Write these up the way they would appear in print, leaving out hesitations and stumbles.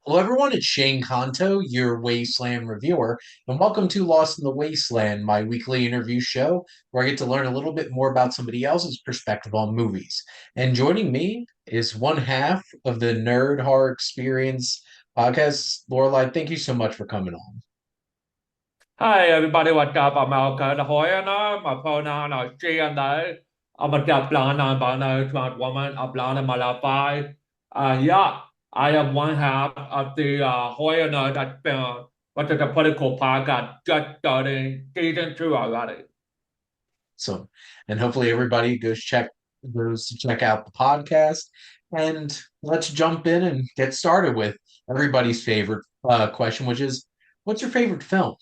Hello, everyone. It's Shane Kanto, your Wasteland Reviewer, and welcome to Lost in the Wasteland, my weekly interview show where I get to learn a little bit more about somebody else's perspective on movies. And joining me is one half of the Nerd Horror Experience podcast. Lorelai, thank you so much for coming on. Hi everybody, what's up? I'm Alka the Hoyana, my pronoun are she and they. I'm a Kaplan and Bana trans woman, a blonde and Malapai. Yeah, I am one half of the Hoyana that's been what is a political podcast just starting season 2 already. So, and hopefully everybody goes to check out the podcast. And let's jump in and get started with everybody's favorite question, which is, what's your favorite film?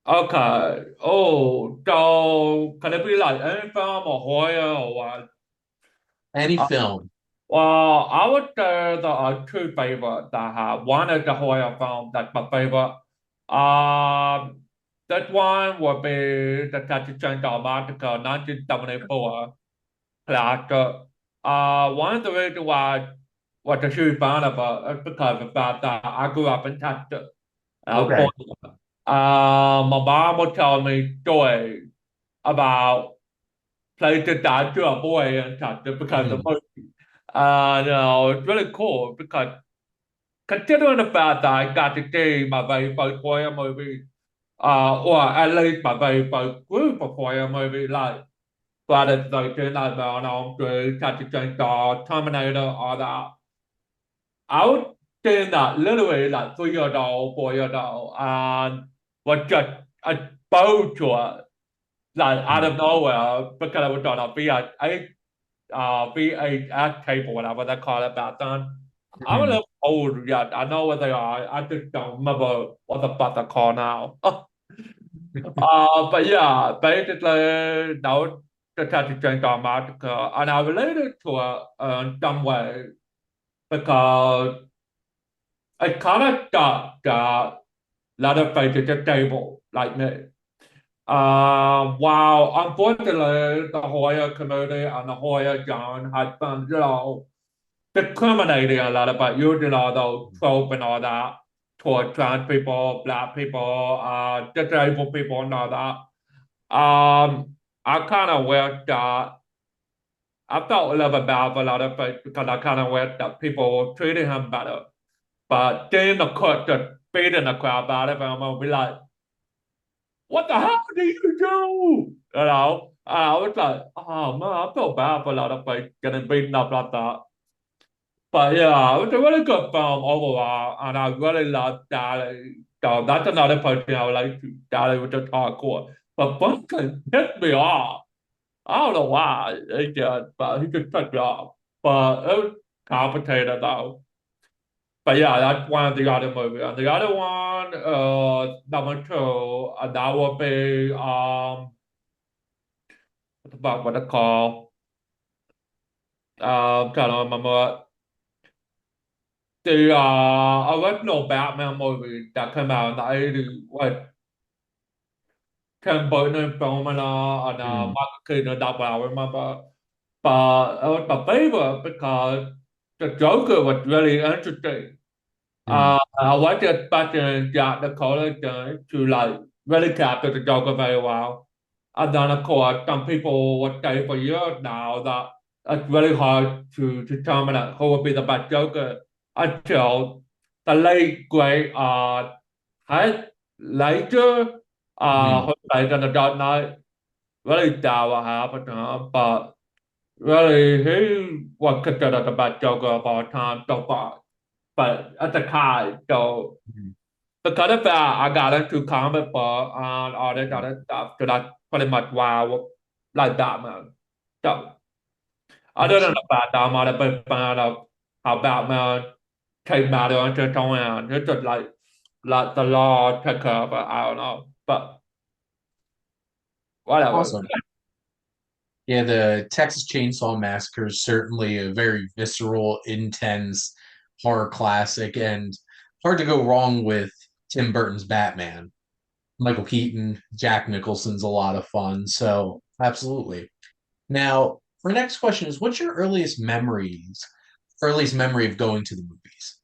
Okay. Oh, so can it be like any film or horror or what? Any Uh, film. well, I would say there are two favorites I have. One is the horror film, that's my favorite. That one would be the Texas Chainsaw Massacre, 1974 classic. One of the reasons why I was a huge fan of it is because of the fact that I grew up in Texas. I was Okay. born there. My mom would tell me stories about places that I grew up boy in Texas because of Mhm. the movie. It's really cool because considering the fact that I got to see my very first horror movie, or at least my very first group of horror movies, like Friday the 13th, Nightmare on Elm Street, Texas Chainsaw, Terminator, all that. I would say that literally like 3 years old, 4 years old, and was just exposed to it, like out Mhm. of nowhere, because I was on a VHS tape or whatever they call it back then. I'm a Mhm. little old yet. I know what they are. I just don't remember what the fuck they're called now. But yeah, basically, that was the Texas Chainsaw Massacre, and I related to it in some way because it kind of got that Leatherface at the table, like me. Wow, unfortunately, the Hoya community and the Hoya genre has been, discriminating a lot about using all those tropes and all that toward trans people, black people, disabled people, and all that. I kind of wish that I felt a little bit bad for a lot of folks because I kind of wish that people were treating him better. But then the court just beating the crap out of him, and I'll be like, what the hell did you do? I was like, oh man, I felt bad for a lot of folks getting beaten up like that. But yeah, it was a really good film overall, and I really loved Dally. So that's another person I would like to. Dally was just hardcore. But Bunkin pissed me off. I don't know why he did, but he just pissed me off. But it was complicated though. But yeah, that's one of the other movies. And the other one, number two, that would be what about what they call? Trying to remember the original Batman movie that came out in the 80s, with Tim Burton filming and Mhm. Michael Keaton, that's what I remember. But it was my favorite because the Joker was really interesting. Mhm. I wasn't expecting Jack Nicholson to like really capture the Joker very well. And then of course some people would say for years now that it's really hard to determine who would be the best Joker until the late great Heath Ledger Mhm. who played in the Dark Knight. Really doubt what happened to him, but really he was considered the best Joker of all time so far. But at the time, so Mhm. because of that, I got into comic book and all this other stuff. So that's pretty much why I would like Batman. So other than Awesome. the fact that I'm not a big fan of how Batman takes matter into his own hands, it's just like the law take care of it. I don't know, but whatever. Awesome. Yeah, the Texas Chainsaw Massacre is certainly a very visceral, intense horror classic, and hard to go wrong with Tim Burton's Batman. Michael Keaton, Jack Nicholson's a lot of fun. So, absolutely. Now, our next question is, what's your earliest memory of going to the movies?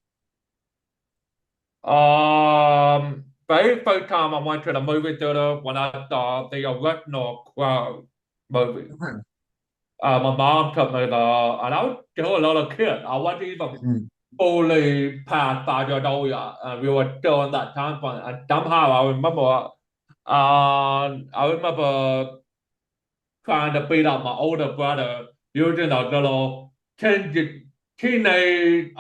Very first time I went to the movie theater when I saw the original Crow movie. Mhm. My mom took me there, and I was still a little kid. I wasn't even Mhm. fully past 5 years old yet, and we were still in that time frame. And somehow I remember trying to beat up my older brother using a little teenage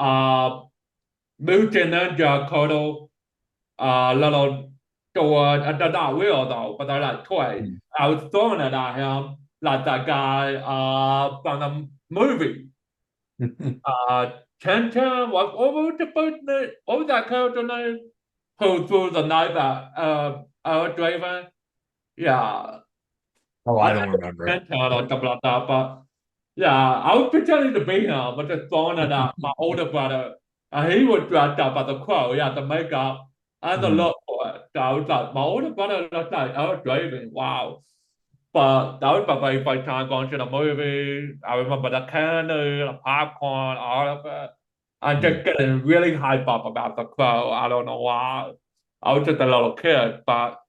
mutant ninja turtle little sword. They're not real though, but they're like toys. I was throwing it at him like that guy from the movie. Mhm. Uh, Ten Ten, what was the first name? What was that character name? Who threw the knife at Draven? Yeah, Oh, I I think don't it was remember. 10 or something like that. But yeah, I was pretending to be him, but just throwing it at my older brother. And he was dressed up as a crow. He had the makeup and the Mhm. look for it. So I was like, my older brother looked like Eric Draven. Wow. But that was my very first time going to the movie. I remember the candy, the popcorn, all of it. I'm Mhm. just getting really hyped up about the crow. I don't know why. I was just a little kid, but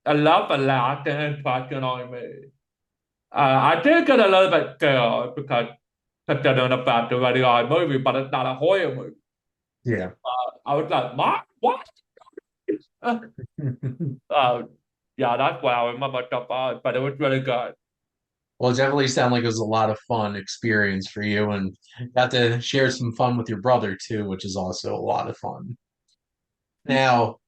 I love the laugh and impression on me. I did get a little bit scared because considering the fact it's a really hard movie, but it's not a horror movie. Yeah. I was like, Mark, what? uh, yeah, that's what I remember so far, but it was really good. Well, it definitely sounded like it was a lot of fun experience for you and got to share some fun with your brother too, which is also a lot of fun. Now,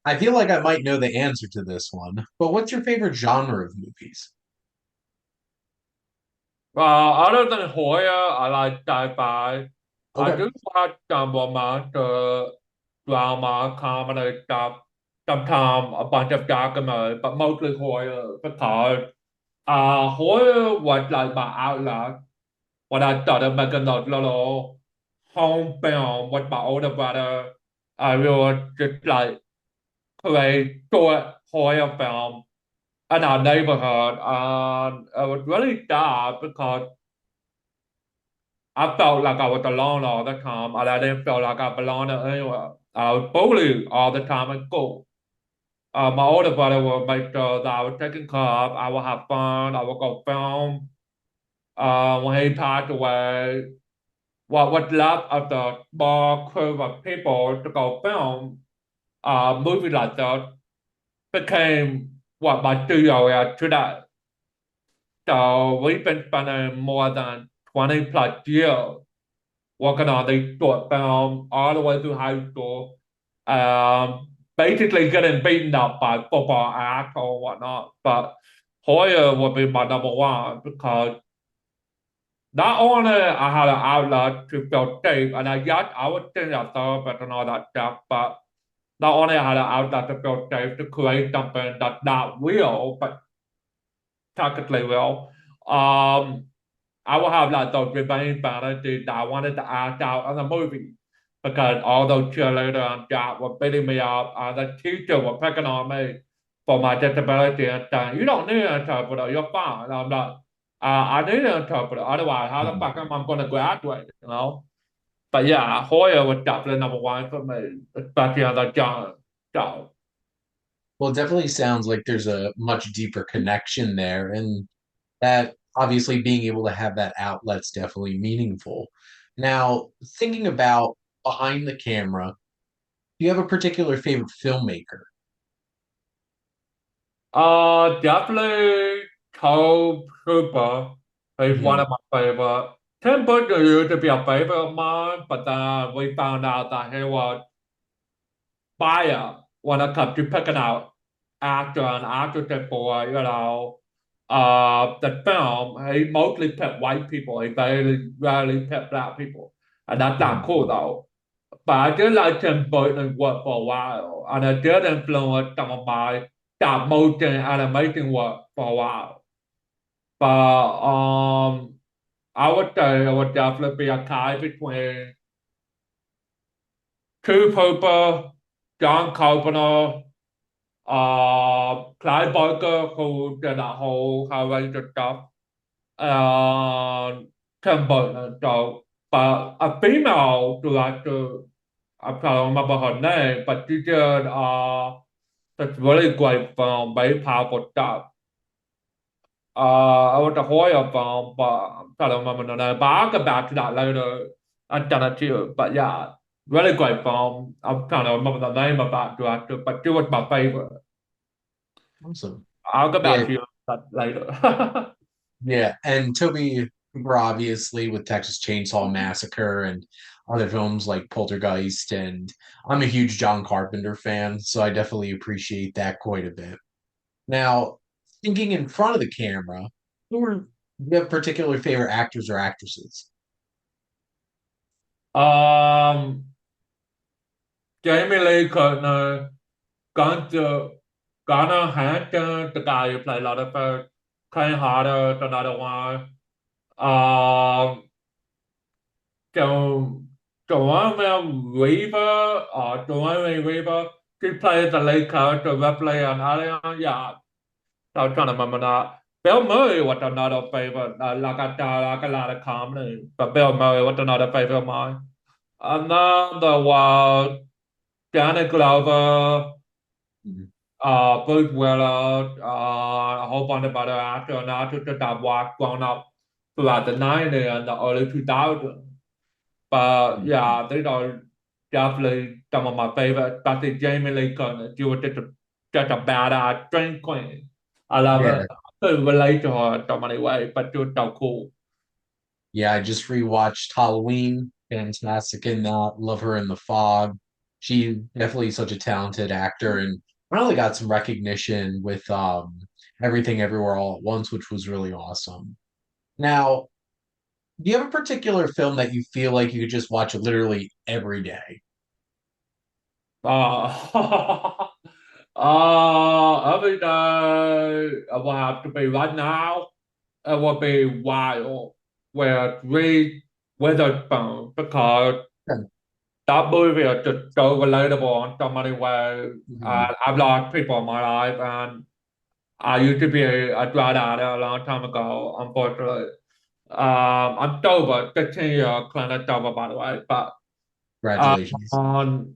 I feel like I might know the answer to this one, but what's your favorite genre of movies? Other than horror, I like sci-fi. I Okay. do watch some romance, drama, comedy stuff. Sometimes a bunch of documentary, but mostly horror because horror was like my outlet when I started making those little home film with my older brother. I would just like create short horror film in our neighborhood, and it was really sad because I felt like I was alone all the time, and I didn't feel like I belonged anywhere. I was bullied all the time in school. My older brother would make sure that I was taken care of. I would have fun. I would go film. When he passed away, what was left of the small crew of people to go film movies like that became what my studio is today. So we've been spending more than 20 plus years working on these short films all the way through high school. Basically getting beaten up by football acts or whatnot. But Hoyer would be my number one because not only I had an outlet to feel safe, and yes, I was still a therapist and all that stuff, but not only I had an outlet to feel safe to create something that's not real, but technically real. Um, I will have like those revenge fantasies that I wanted to act out in the movie because all those cheerleaders and that were beating me up, and the teacher were picking on me for my disability and saying, "You don't need an interpreter, you're fine." And I'm like, I need an interpreter, otherwise, how the fuck am I going to graduate? You know? But yeah, Hoyer was definitely number one for me, especially on the genre. So, Well, it definitely sounds like there's a much deeper connection there, and that obviously being able to have that outlet's definitely meaningful. Now, thinking about behind the camera, do you have a particular favorite filmmaker? definitely Toe Trooper is one Mhm. of my favorite. Tim Burton used to be a favorite of mine, but then we found out that he was biased when it comes to picking out actor and actresses for, the film. He mostly picked white people. He very rarely picked black people. And that's not Mhm. cool though. But I did like Tim Burton's work for a while, and it did influence some of my stop motion animation work for a while. But I would say it would definitely be a tie between True Hooper, John Carpenter, Clive Barker, who did that whole Hellraiser stuff, and Tim Burton. So, but a female director I'm trying to remember her name, but she did this really great film, very powerful stuff. It was a horror film, but I'm trying to remember the name. But I'll get back to that later. I've done it too. But yeah, really great film. I'm trying to remember the name of that director, but she was my favorite. Awesome. I'll get Yeah, back to you that later. yeah, and Toby Hooper, obviously, with Texas Chainsaw Massacre and other films like Poltergeist, and I'm a huge John Carpenter fan, so I definitely appreciate that quite a bit. Now, thinking in front of the camera, do you have particular favorite actors or actresses? um, Jamie Lee Curtis, Gunter, Gunnar Hansen, the guy who played Rutherford, Kane Hodder, another one. Um, Jo Joanne Weaver or Joanne Weaver. She played the lead character Ripley and Alien. Yeah, I was trying to remember that. Bill Murray was another favorite. Like a lot of comedy, but Bill Murray was another favorite of mine. Another was Danny Glover, Mhm. Bruce Willis, a whole bunch of other actors and actresses that watched growing up throughout the 90s and the early 2000s. But yeah, these are definitely some of my favorites. Especially Jamie Lee Curtis. She was just a badass drink queen. I love Yeah, her. I could relate to her in so many ways, but she was so cool. yeah, I just rewatched Halloween. Fantastic in that. Love her in The Fog. She definitely such a talented actor and finally got some recognition with Everything Everywhere All at Once, which was really awesome. Now, do you have a particular film that you feel like you could just watch literally every day? Uh, every day it will have to be right now. It will be Wild, where three Witherspoon, because that movie is just so relatable in so many ways. Mhm. I've lost people in my life, and I used to be a drug addict a long time ago, unfortunately. I'm sober, 15 years clean and sober, by the way. But Congratulations. on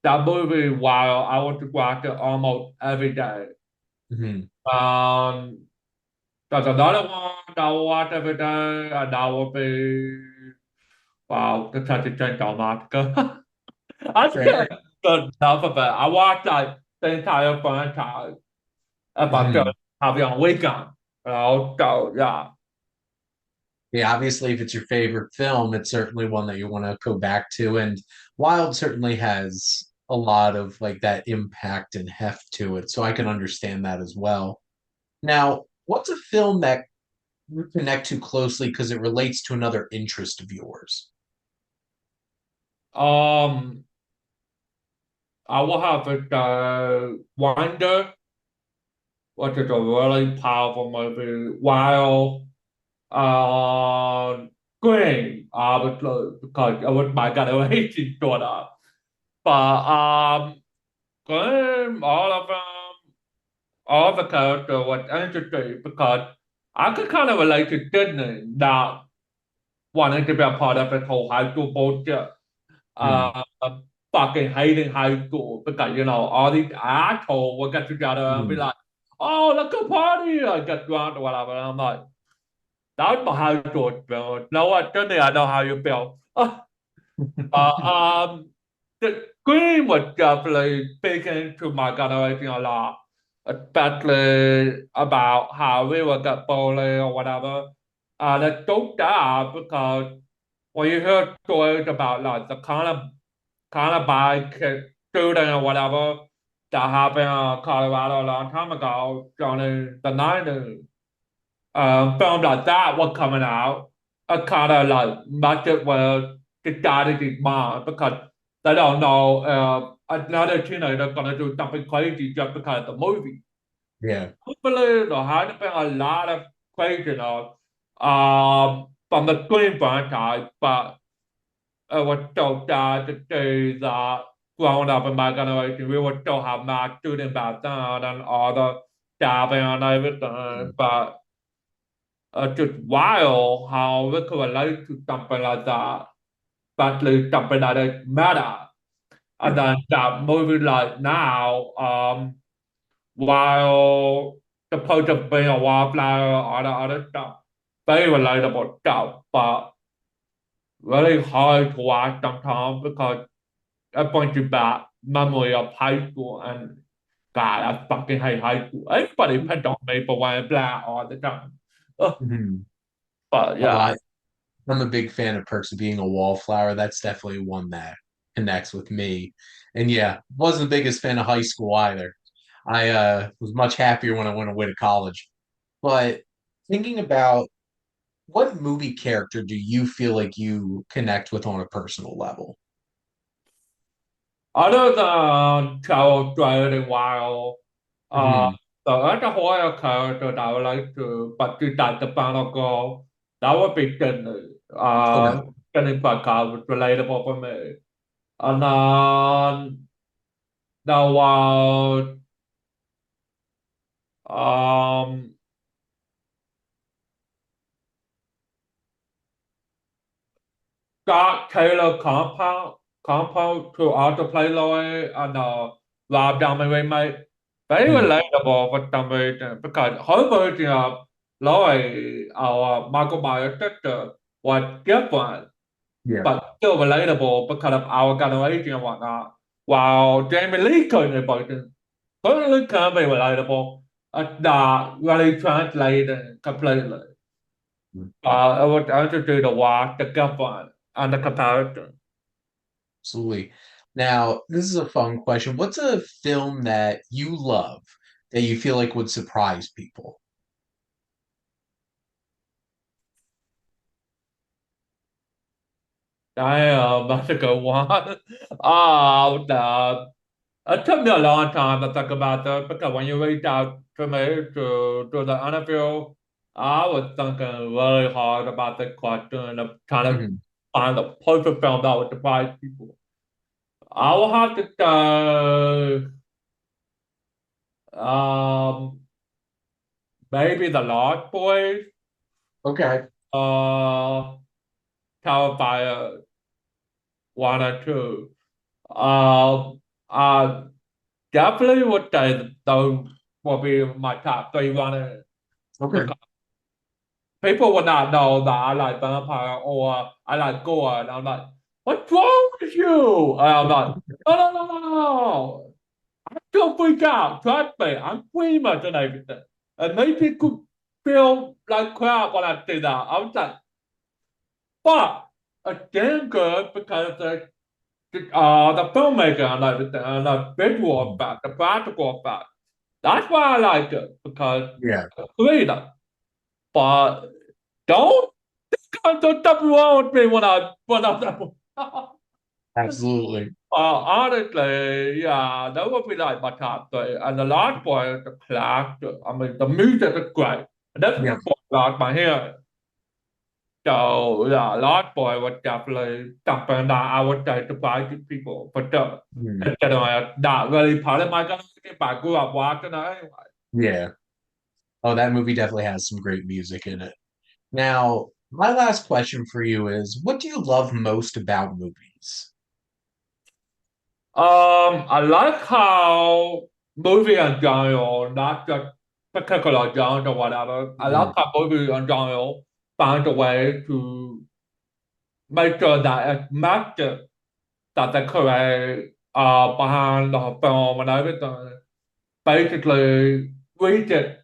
that movie, while I want to watch it almost every day. Mhm. Um, there's another one that I watch every day, and that will be, wow, the Touch of Chainsaw Massacre. I Right. can't get enough of it. I watched like the entire franchise if I could Mhm. have it on weekend. So yeah. Yeah, obviously, if it's your favorite film, it's certainly one that you want to go back to. And Wild certainly has a lot of like that impact and heft to it. So I can understand that as well. Now, what's a film that you connect to closely because it relates to another interest of yours? Um, I will have it Wonder, which is a really powerful movie. While Green, obviously, because it was my graduation daughter. But Green, all of them, all the characters was interesting because I could kind of relate to Disney not wanting to be a part of this whole high school bullshit. Hmm. uh, Fucking hating high school because all these assholes will get together and be Hmm. like, "Oh, let's go party!" I get drunk or whatever. And I'm like, "That was my high school experience. You know what? Today I know how you feel." The Green was definitely speaking to my generation a lot, especially about how we would get bullied or whatever. And it's so sad because when you hear stories about like the kind of bike student or whatever that happened in Colorado a long time ago during the 90s. Films like that were coming out. Kind of like messed it with society's mind because they don't know another teenager gonna do something crazy just because of the movie. Yeah. Hopefully, there has been a lot of craziness from the Scream franchise, but it was so sad to see that growing up in my generation, we would still have mass shooting back then and all the stabbing and everything. But it's just wild how we could relate to something like that. badly something that it matter. And then that movie like now, while supposed to be a wildflower or the other stuff, very relatable stuff, but really hard to watch sometimes because it brings you back memory of high school and God, I fucking hate high school. Everybody picked on me for wearing black all the time. Ugh, Mhm. but Oh, yeah. I'm a big fan of Perks of Being a Wallflower. That's definitely one that connects with me. And yeah, wasn't the biggest fan of high school either. I was much happier when I went away to college. But thinking about what movie character do you feel like you connect with on a personal level? Other than Charles Drayton Wild, uh, Mhm. the other horror character that I would like to, but to that the final girl, that would be Jenny. Okay. Jenny Parker was relatable for me. And then there was um Scott Taylor compound to also play Lloyd and Rob Downey remake. Very Mhm. relatable for some reason because her version of Lloyd, our Michael Myers sister, was different Yeah. but still relatable because of our generation and whatnot. While Jamie Lee Curtis version certainly can be relatable, it's not really translated completely. I would interested to watch the difference and the comparison. Absolutely. Now, this is a fun question. What's a film that you love that you feel like would surprise people? Damn, that's a good one. It took me a long time to think about that because when you reached out to me to the interview, I was thinking really hard about the question of trying to Mhm. find the perfect film that would surprise people. I will have to say, um, maybe The Lost Boys, Okay. uh, Terrifier 1 or 2. Um, uh, Definitely would say those will be my top three runners Okay. because people would not know that I like vampire or I like gore, and I'm like, what's wrong with you? And I'm like, no. Don't freak out. Trust me, I'm famous and everything. And maybe could feel like crap when I say that. I was like, but it's damn good because the filmmaker and everything, and the visual Mhm. effect, the practical effect. That's why I like it because Yeah, it's creative. But don't don't stop wrong with me when I absolutely. honestly, yeah, that would be like my top three. And the last one is the classic. I mean, the music is great. And that's Yeah. what got my hearing. So yeah, Lost Boy was definitely something that I would say surprise people for sure. Mhm. Instead of not really part of my generation, but I grew up watching it anyway. Yeah. Oh, that movie definitely has some great music in it. Now, my last question for you is, what do you love most about movies? I like how movie in general, not just particular genre or whatever. I like Mhm. how movie in general find a way to make sure that it's matches that they create behind the film and everything. Basically, reach it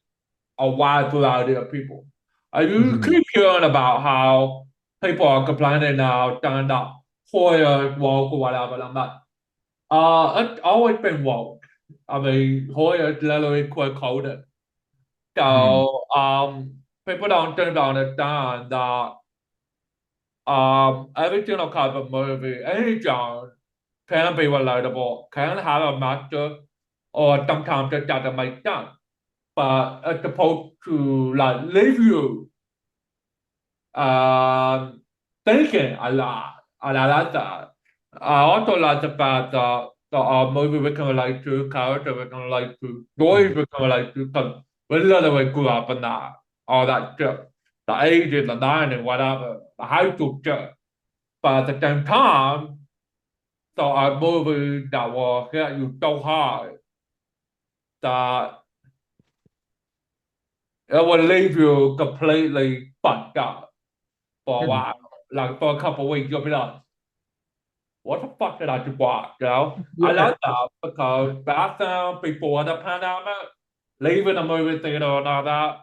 a wide variety of people. You Mhm. keep hearing about how people are complaining now, saying that horror is woke or whatever. And I'm like, it's always been woke. I mean, horror is literally quite coded. Mhm. So, people don't seem to understand that every single kind of movie, any genre, can be relatable, can have a master, or sometimes it doesn't make sense. But it's supposed to like leave you um, thinking a lot, and I like that. I also like the fact that the movie we can relate to, character we can relate to, stories Mhm. we can relate to, because we literally grew up in that, all that shit. The 80s, the 90s, whatever, the high school shit. but at the same time, there are movies that will hit you so hard that it will leave you completely fucked up for a Mhm. while. Like for a couple of weeks, you'll be like, what the fuck did I just watch? You know? I Yeah. like that because back then, before the pandemic, leaving the movie theater and all that,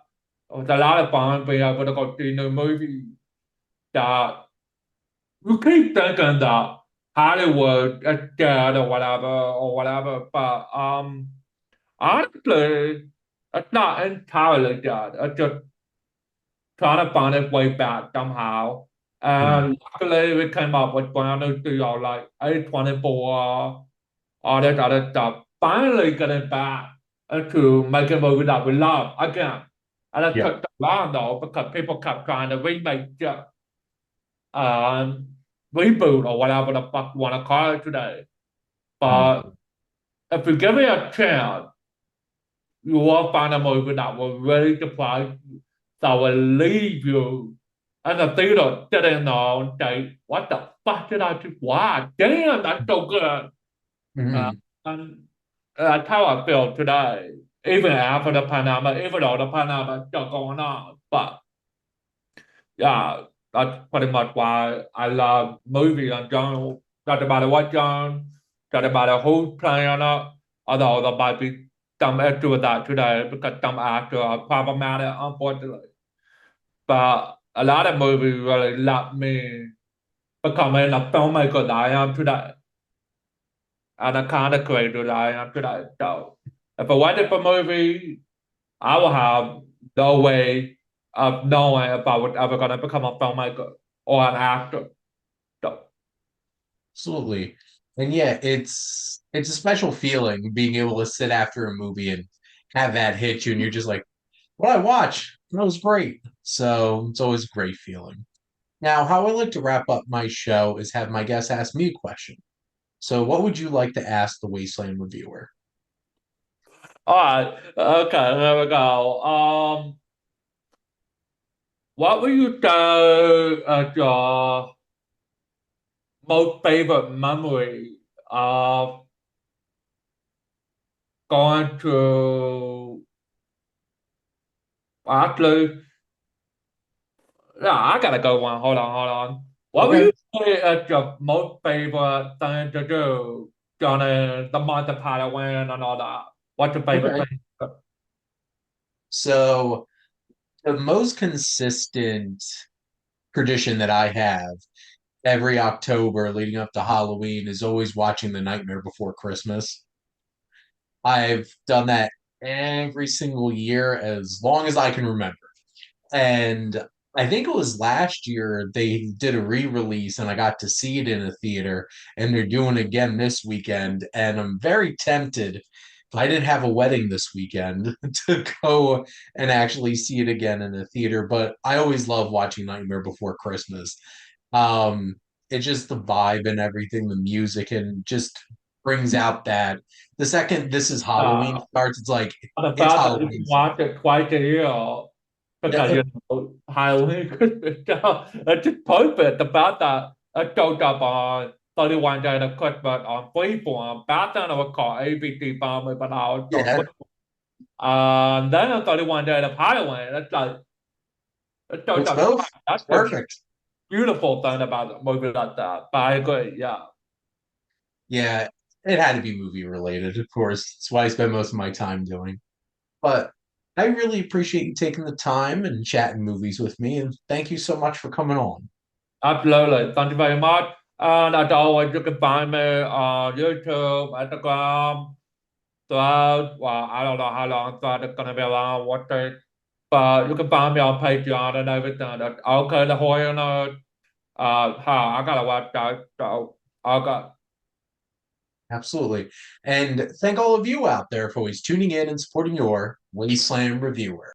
it was a lot of fun being able to go see new movies that you keep thinking that Hollywood is dead or whatever, but honestly, it's not entirely dead. It's just trying to find its way back somehow. Mhm. And luckily, we came up with brand new studio like A24, all this other stuff. Finally, getting back into making movies that we love again. And it Yeah. took so long though because people kept trying to remake it, um, reboot or whatever the fuck you want to call it today. Mhm. But if you give it a chance, you will find a movie that will really surprise you, that will leave you in the theater sitting there and say, what the fuck did I just watch? Damn, that's so good. Uh, Mhm. and that's how I feel today, even after the pandemic, even though the pandemic is still going on. But yeah, that's pretty much why I love movies in general. Doesn't matter what genre, doesn't matter who's playing it, although there might be some issue with that today because some actors are problematic, unfortunately. But a lot of movies really let me becoming a filmmaker that I am today and the kind of creator that I am today. So if it wasn't for movies, I will have no way of knowing if I was ever going to become a filmmaker or an actor. So, Absolutely. And yeah, it's a special feeling being able to sit after a movie and have that hit you, and you're just like, "What I watch? That was great." So it's always a great feeling. Now, how I like to wrap up my show is have my guests ask me a question. So, what would you like to ask the Wasteland Reviewer? all right, okay, here we go. What would you say is your most favorite memory of going to actually? Yeah, I gotta go one. Hold on. What would Okay. you say is your most favorite thing to do during the month of Halloween and all that? What's your favorite Okay. thing? So, the most consistent tradition that I have every October leading up to Halloween is always watching The Nightmare Before Christmas. I've done that every single year as long as I can remember. And I think it was last year they did a re-release and I got to see it in a theater and they're doing it again this weekend and I'm very tempted if I didn't have a wedding this weekend to go and actually see it again in a theater, but I always love watching Nightmare Before Christmas. Um, it's just the vibe and everything, the music, and just brings out that the second this is Halloween Uh, starts, it's like the it's fact that you can Halloween season. watch it twice a year because Yeah, you know Halloween Christmas. So it's just perfect. The fact that it goes up on 31 Days of Christmas on Freeform. Back then it was called ABC Family, but now it's on yeah, Freeform. And then on 31 Days of Halloween, it's like it goes it's up both. twice. It's That's the perfect. beautiful thing about a movie like that. But I agree, yeah. Yeah, it had to be movie related, of course. That's what I spend most of my time doing. But I really appreciate you taking the time and chatting movies with me, and thank you so much for coming on. Absolutely. Thank you very much. And as always, you can find me on YouTube, Instagram, Threads. Well, I don't know how long Threads is going to be around, what day. But you can find me on Patreon and everything. That's okay, the Hoyer Nerd. I got a website, so okay. Absolutely. And thank all of you out there for always tuning in and supporting your Wasteland Reviewer.